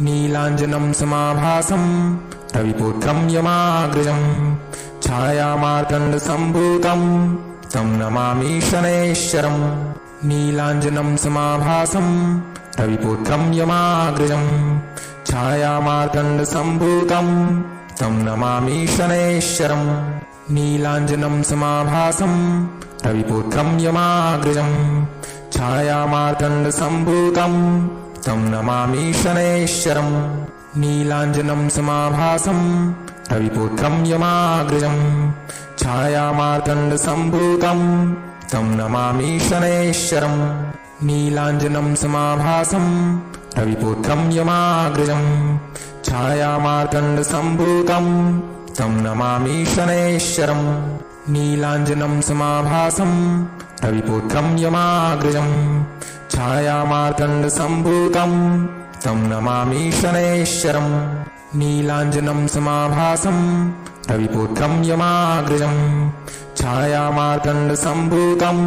नीलाञ्जनं समाभासं रविपुत्रं यमाग्रजं छायामार्तण्डसम्भूतं तं नमामि शनैश्वरम्। नीलाञ्जनं समाभासं रविपुत्रं यमाग्रजं छायामार्तण्डसम्भूतं तं नमामि शनैश्वरम्। नीलाञ्जनं समाभासं रविपुत्रं यमाग्रजं छायामार्तण्डसम्भूतं तं नमामि शनैश्वरम्। नीलाञ्जनं समाभासं रविपुत्रं यमाग्रजं छायामार्तण्डसम्भूतं तं नमामि शनैश्वरम्। नीलाञ्जनं समाभासं रविपुत्रं यमाग्रजं छायामार्तण्डसम्भूतं तं नमामि शनैश्वरम्। नीलाञ्जनं समाभासं रविपुत्रं यमाग्रजं छायामार्तण्डसम्भूतं तं नमामि शनैश्वरम्। नीलाञ्जनं समाभासं रविपुत्रं यमाग्रजं छायामार्तण्डसम्भूतं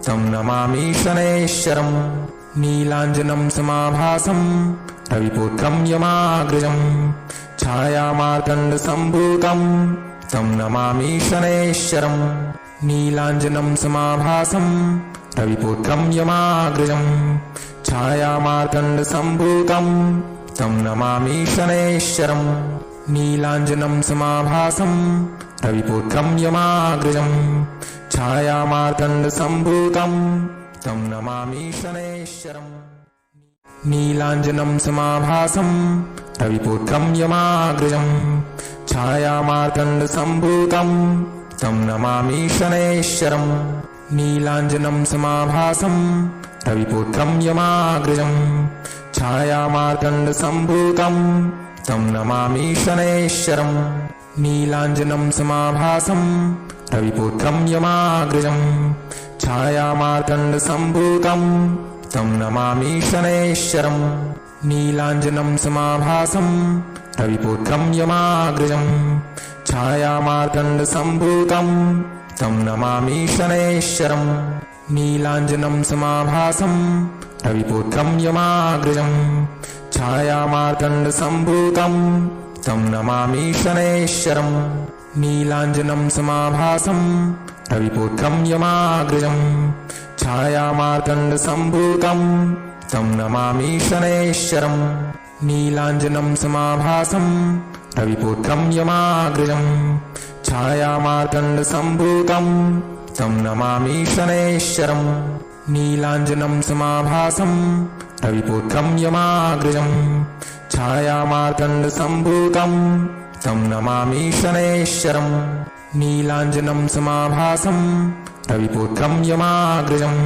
तं नमामि शनैश्वरम्। नीलाञ्जनं समाभासं रविपुत्रं यमाग्रजं छायामार्तण्डसम्भूतं तं नमामि शनैश्वरम्। नीलाञ्जनं समाभासं रविपुत्रं यमाग्रजं छायामार्तण्डसम्भूतं तं नमामि शनैश्वरम्। नीलाञ्जनं समाभासं रविपुत्रं यमाग्रजं छायामार्तण्डसम्भूतं तं नमामि शनैश्वरम्। नीलाञ्जनं समाभासं रविपुत्रं यमाग्रजं छायामार्तण्डसम्भूतं तं नमामि शनैश्वरम्। नीलाञ्जनं समाभासं रविपुत्रं यमाग्रजं छायामार्तण्डसम्भूतं तं नमामि शनैश्वरम्। नीलाञ्जनं समाभासं रविपुत्रं यमाग्रजं छायामार्तण्डसम्भूतं तं नमामि शनैश्वरम्। नीलाञ्जनं समाभासं रविपुत्रं यमाग्रजं छायामार्तण्डसम्भूतं तं नमामि शनैश्वरम्। नीलाञ्जनं समाभासं रविपुत्रं यमाग्रजं छायामार्तण्डसम्भूतं तं नमामि शनैश्वरम्। नीलाञ्जनं समाभासं रविपुत्रं यमाग्रजं छायामार्तण्डसम्भूतं तं नमामि शनैश्वरम्। नीलाञ्जनं समाभासं रविपुत्रं यमाग्रजं छायामार्तण्डसम्भूतं तं नमामि शनैश्वरम्। नीलाञ्जनं समाभासं रविपुत्रं यमाग्रजं छायामार्तण्डसम्भूतं तं नमामि शनैश्वरम्। नीलाञ्जनं समाभासं रविपुत्रं यमाग्रजं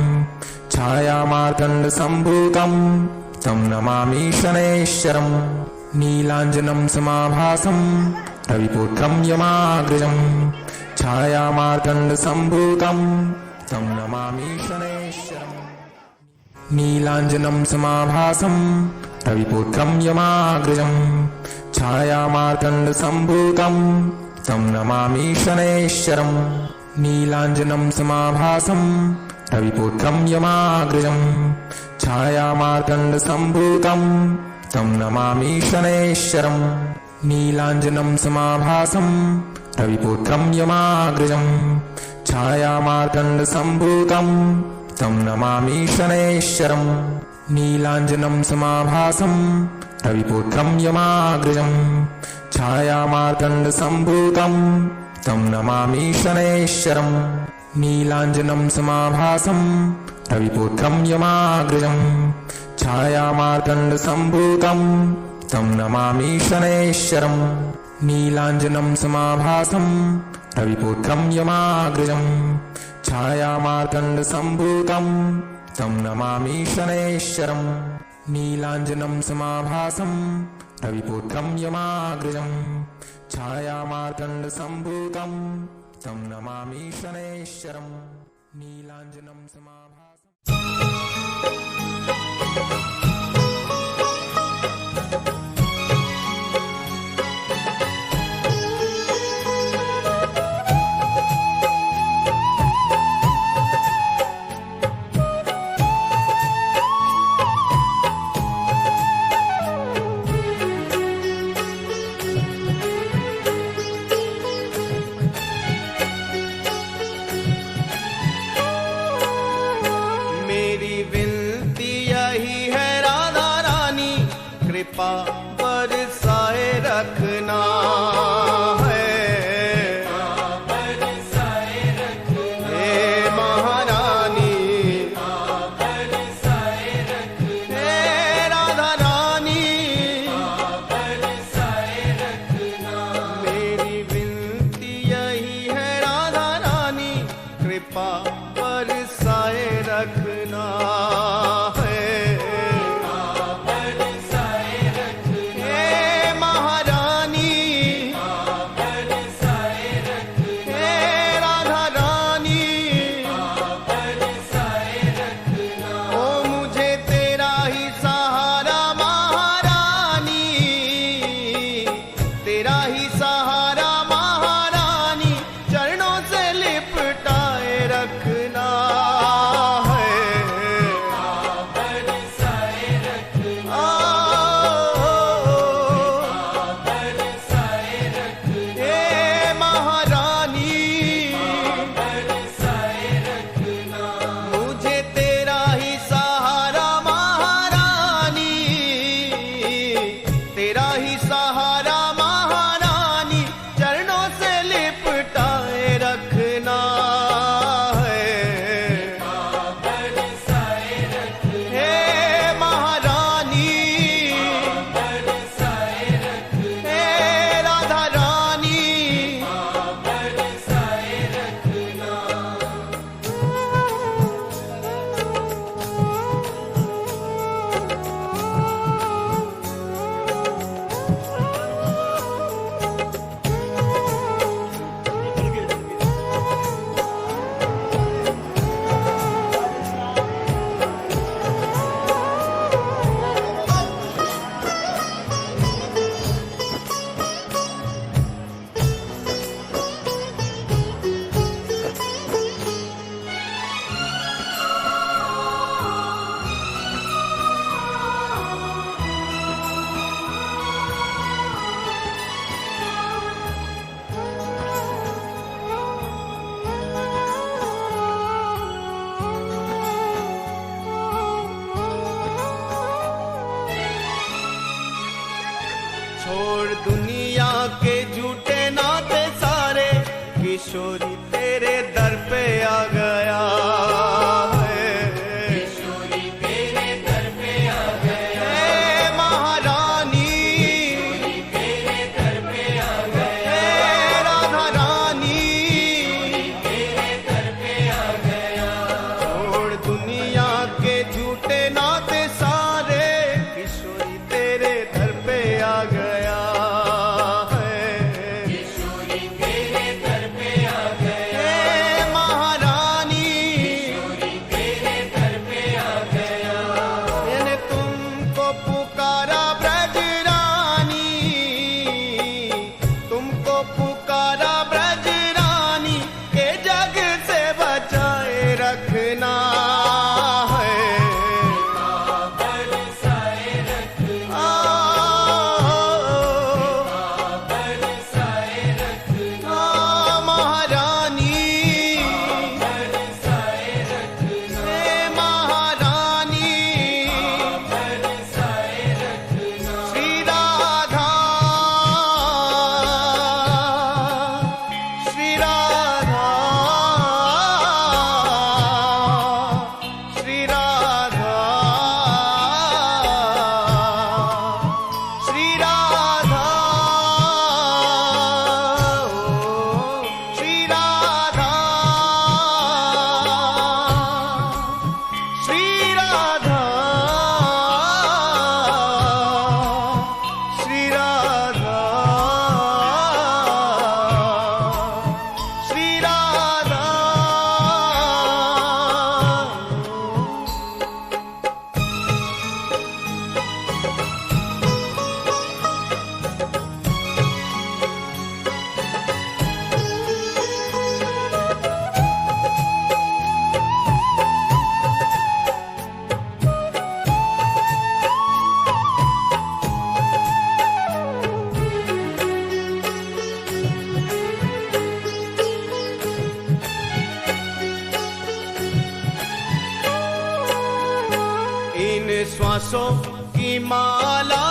छायामार्तण्डसम्भूतं तं नमामि शनैश्वरम्। नीलाञ्जनं समाभासं रविपुत्रं यमाग्रजं छायामार्तण्डसम्भूतं तं नमामि शनैश्वरम्। नीलाञ्जनं समाभासं रविपुत्रं यमाग्रजं छायामार्तण्डसम्भूतं तं नमामि शनैश्वरम्। नीलाञ्जनं समाभासं रविपुत्रं यमाग्रजं छायामार्तण्डसम्भूतं तं नमामि शनैश्वरम्। नीलाञ्जनं समाभासं रविपुत्रं यमाग्रजं छायामार्तण्डसम्भूतं तं नमामि शनैश्वरम्। नीलाञ्जनं समाभासं रविपुत्रं यमाग्रजं छायामार्तण्डसम्भूतं तं नमामि शनैश्वरम्। नीलाञ्जनं समाभासं रविपुत्रं यमाग्रजं छायामार्तण्डसम्भूतं तं नमामि शनैश्वरम्। नीलाञ्जनं समाभासं रविपुत्रं यमाग्रजं छायामार्तण्डसम्भूतं तं नमामि शनैश्वरम्। नीलाञ्जनं समाभासं रविपुत्रं यमाग्रजं छायामार्तण्डसम्भूतं तं नमामि शनैश्वरम्। नीलाञ्जनं समाभासं कृपा बरसाए रखना है। हे महारानी, हे राधा रानी, मेरी विनती यही है राधा रानी, कृपा बरसाए रखना है। हे महारानी, हे राधा रानी, ओ मुझे तेरा ही सहारा महारानी, तेरा ही सहारा महारानी, चरणों से लिपटाए रखना है। हे महारानी, मुझे तेरा ही सहारा महारानी, तेरा ही सहारा महारानी, चरणों से लिपटाए रखना है। हे महारानी, हे राधा रानी, छोड़ दुनिया के झूठे नाते सारे, किशोरी तेरे दर पे आ गया है। किशोरी तेरे दर पे आ गया। हे महारानी, तेरे दर पे आ गया। हे राधा रानी, तेरे दर पे आ गया। छोड़ दुनिया के झूठे नाते सारे, किशोरी तेरे दर पे आ गया है। किशोरी तेरे दर पे आ गया। हे महारानी, किशोरी तेरे दर पे आ गया। मैंने तुमको पुकारा ब्रजरानी, तुमको पुकारा ब्रजरानी, के जग से बचाए रखना है। महारानी, हे महारानी, श्री राधा, श्री राधा, श्री राधा, श्री राधा, श्री राधा, श्री राधा, श्री राधा, श्री राधा। इन श्वासों की माला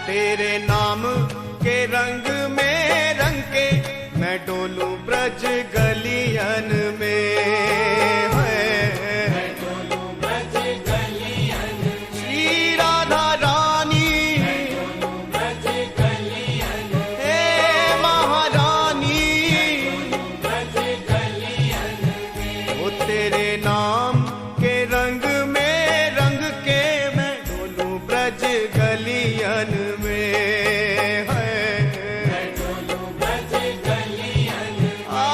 तेरे नाम के रंग में रंग के मैं डोलूं ब्रज गलियन में है। श्री राधा रानी हे महारानी वो तेरे नाम के रंग में रंग के मैं डोलूं ब्रज गलियन में है। आ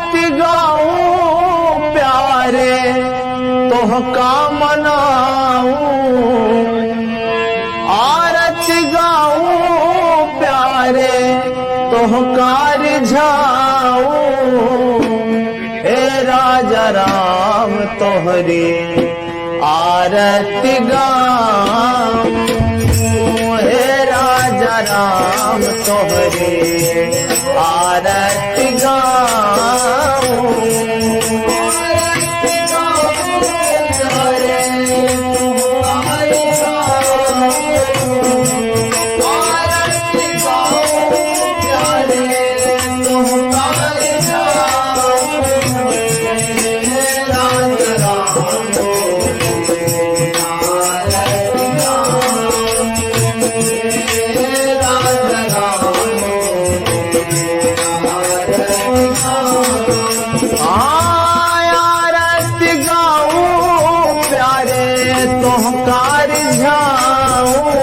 आरती गाऊं प्यारे तोहका मनाऊं, आरती गाऊं प्यारे तोहका रिझाऊं। हे राजा राम तोहरी आरती गाऊं, हे राजा राम तोहरी आरती गाऊं। आरती गाऊं प्यारे तोहका रिझाऊं,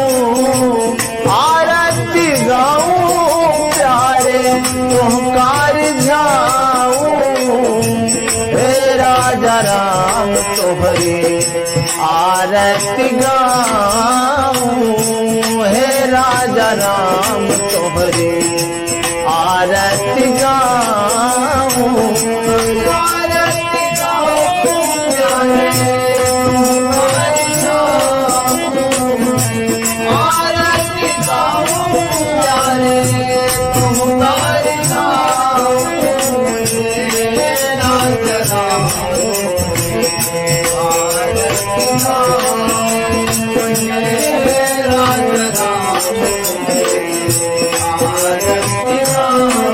आरती गाऊं प्यारे तोहका रिझाऊं। हे राजा राम तोहरी आरती गाऊं, हे राजा राम तोहरी आरती गाऊं। आरती गाऊं प्यारे तुम्हारी गाऊं, आरती गाऊं प्यारे तुम्हारी गाऊं। हे राजा राम आरती गाऊं, हे राजा राम आरती गाऊं।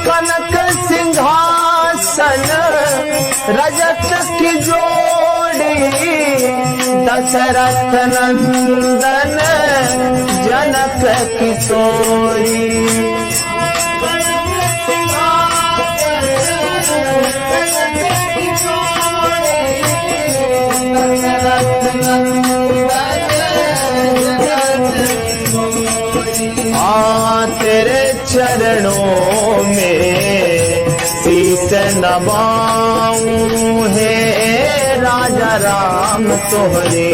कनक सिंहासन रजत की जोड़ी, दशरथ नंदन जनक किशोरी। तेरे चरणों में शीश नवाऊं, हे राजा राम तोहरे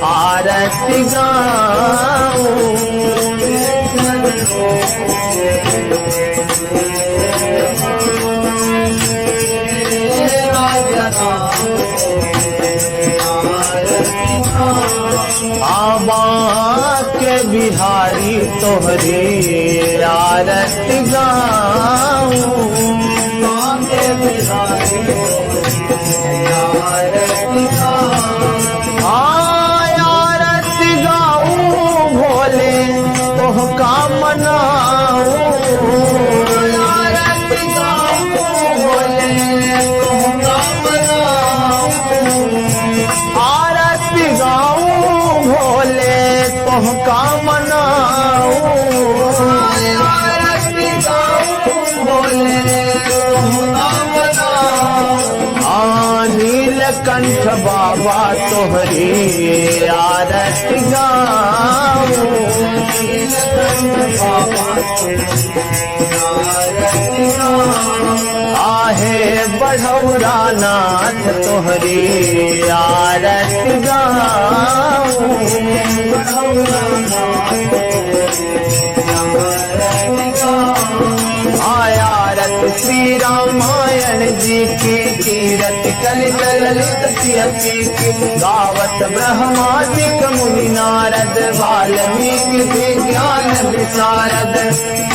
आरती गाऊं। आबा के बिहारी तोहरे आरती गाऊं, के बिहारी आरती गाऊं। आरती गाऊं भोले तोहका मनाऊं, आरती गाऊं भोले तोहका मनाऊं। आरती गाऊं भोले तोहका मनाऊं, आरती गाऊं भोले तोहका मनाऊं। नीलकंठ बाबा तोहरी आरती गाऊं, नीलकंठ बाबा आरती गाऊं। आहे बढ़ौरा नाथ तोहरी आरती गाऊं, बढ़ौरा नाथ आरती गाऊं। आयारत श्री रामायण जी की कीरत कलित ललित सियति की, गावत ब्रह्मादिक मुनि नारद वाल्मीकि विज्ञान विशारद।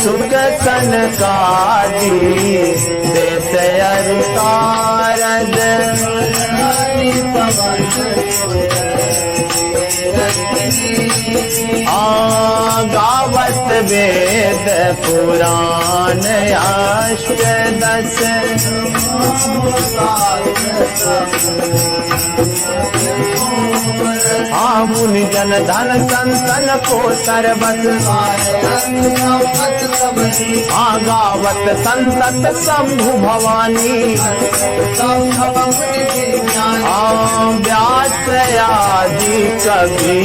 सुख सनकादि देत अवतारद, गावत वेद पुराण अष्टदश। मुनि जन धन संतन को सर्वत, गावत संतत शंभु भवानी। व्यास आदि कवि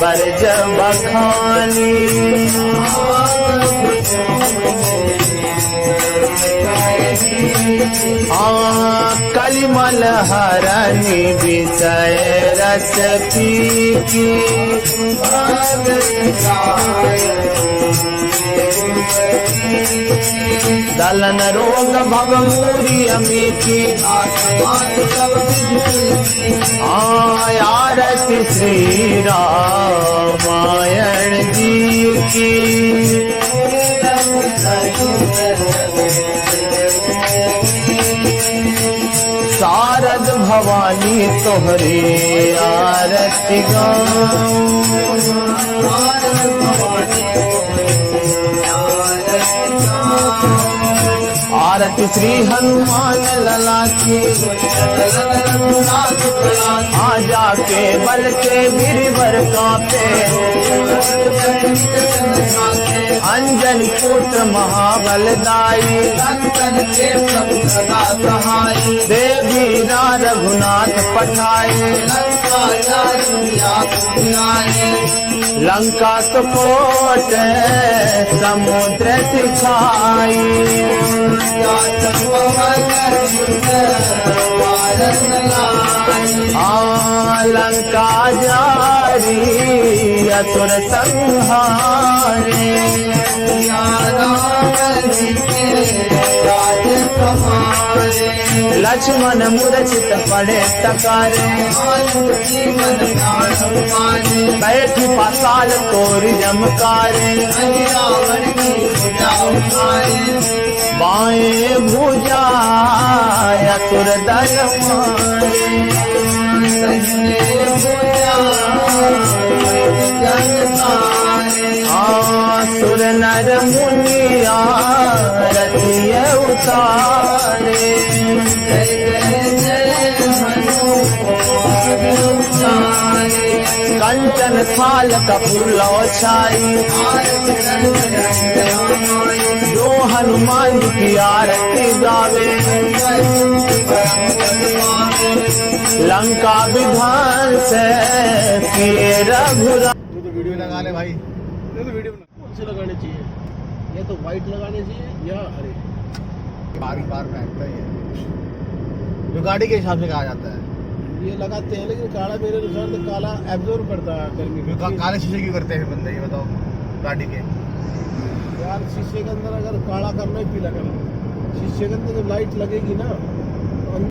बरज बखानी। कलिमल हरनि विषय रस पीकी दलन रोग भव मूरी अमीठी आरती श्री रामायण जी की शारद भवानी तोहरे आरती आरती श्री हनुमान लला की आजा के बल के गिरिवर कांपे अंजन पुत्र महाबलदाई देवी रघुनाथ पठाए लंका सुकोट समुद्र सिखाई लंका जारी असुर संहारे लक्ष्मण मूर्छित पड़े तकारे बैठी पाताल तोरी जमकारे बाएं भुजा असुर दल आसुर नर मुनिया रतिय उतारे कंचन थाल कपूर छाई जो हनुमान की आरती गावे लंका विधान से किए रघुरा। तो वीडियो लगा ले भाई, तो वीडियो कौन से लगाने चाहिए, या तो व्हाइट लगाने चाहिए या हरे। बार बार फेंकता ही है जो गाड़ी के हिसाब से कहा जाता है, ये लगाते हैं। लेकिन काला मेरे अनुसार तो काला एब्जॉर्ब करता है गर्मी में। काले शीशे क्यों करते हैं बंदे, ये बताओ गाड़ी के यार। शीशे के अंदर अगर काला करना है पीला करना, शीशे के अंदर जब लाइट लगेगी ना